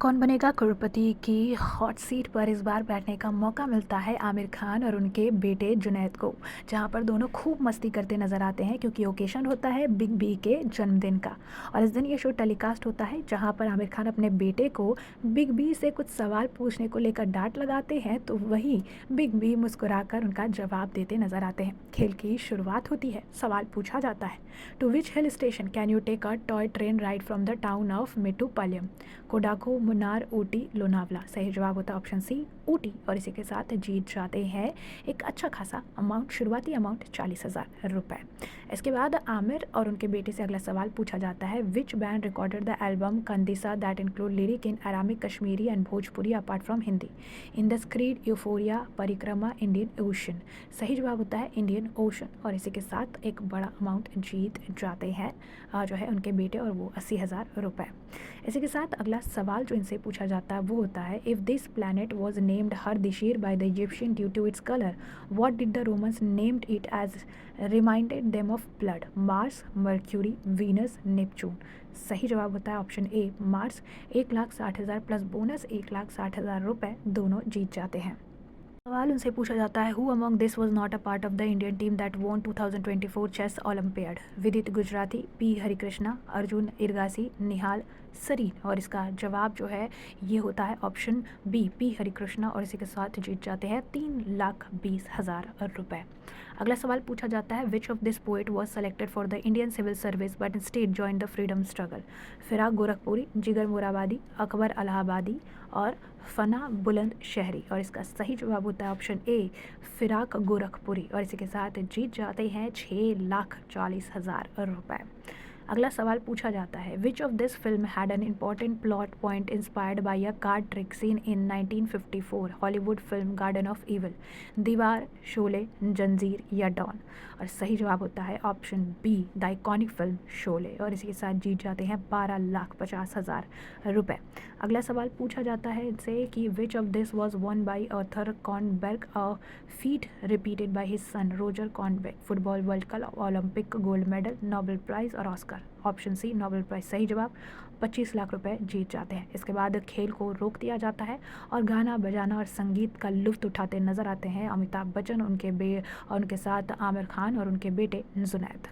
कौन बनेगा करोड़पति की हॉट सीट पर इस बार बैठने का मौका मिलता है आमिर खान और उनके बेटे जुनैद को, जहां पर दोनों खूब मस्ती करते नजर आते हैं क्योंकि ओकेशन होता है बिग बी के जन्मदिन का। और इस दिन ये शो टेलीकास्ट होता है जहां पर आमिर खान अपने बेटे को बिग बी से कुछ सवाल पूछने को लेकर डांट लगाते हैं तो वहीं बिग बी मुस्कुराकर उनका जवाब देते नजर आते हैं। खेल की शुरुआत होती है, सवाल पूछा जाता है, to which hill station can you take a toy train ride from the town of Mettupalayam, Kodagu, Munnar, Ooty, Lonavala. सही जवाब होता है ऑप्शन सी, ऊटी। और इसी के साथ जीत जाते हैं एक अच्छा खासा अमाउंट, शुरुआती अमाउंट 40,000 रुपये। इसके बाद आमिर और उनके बेटे से अगला सवाल पूछा जाता है, which band recorded the album Kandisa that include lyric in Aramaic, Kashmiri and Bhojpuri apart from Hindi, Indus Creed, Euphoria, Parikrama, Indian Ocean. सही जवाब होता है इंडियन ओशन। और इसी के साथ एक बड़ा अमाउंट जीत जाते हैं जो है उनके बेटे, और वो 80,000 रुपये। इसी के साथ अगला सवाल जो इनसे पूछा जाता है वो होता है, if this planet was named Har Decher by the Egyptian due to its colour, what did the Romans named it as reminded them of blood, Mars, Mercury, Venus, Neptune. सही जवाब होता है option A, Mars. 1,60,000 plus bonus 1,60,000 रुपये दोनों जीत जाते हैं। सवाल उनसे पूछा जाता है, who among this was not a part of the Indian team that वोन 2024 चेस ओलंपियाड, विदित गुजराती, पी हरिकृष्णा, अर्जुन इरगासी, निहाल सरीन। और इसका जवाब जो है ये होता है ऑप्शन बी, पी हरिकृष्णा। और इसी के साथ जीत जाते हैं 3,20,000 रुपये। अगला सवाल पूछा जाता है, which of this poet was selected for the Indian civil service but instead join the freedom struggle, Firaq Gorakhpuri, जिगर मोराबादी, अकबर इलाहाबादी और फना बुलंद शहरी। और इसका सही जवाब होता है ऑप्शन ए, फिराक गोरखपुरी। और इसी के साथ जीत जाते हैं 6,40,000 रुपये। अगला सवाल पूछा जाता है, which of this film had an important plot point inspired by a card trick seen in 1954 Hollywood film garden of evil, दीवार, शोले, जंजीर या डॉन। और सही जवाब होता है option B, the iconic film Sholay. और इसी के साथ जीत जाते हैं 12,50,000 रुपये। अगला सवाल पूछा जाता है इनसे कि which of this was won by Arthur Kornberg, a feat repeated by his son Roger Kornberg, football world cup, Olympic gold medal, Nobel prize और Oscar. Option C, Nobel prize. सही जवाब, 25 लाख रुपए जीत जाते हैं। इसके बाद खेल को रोक दिया जाता है और गाना बजाना और संगीत का लुत्फ़ उठाते नजर आते हैं अमिताभ बच्चन, और उनके साथ आमिर खान और उनके बेटे जुनैद।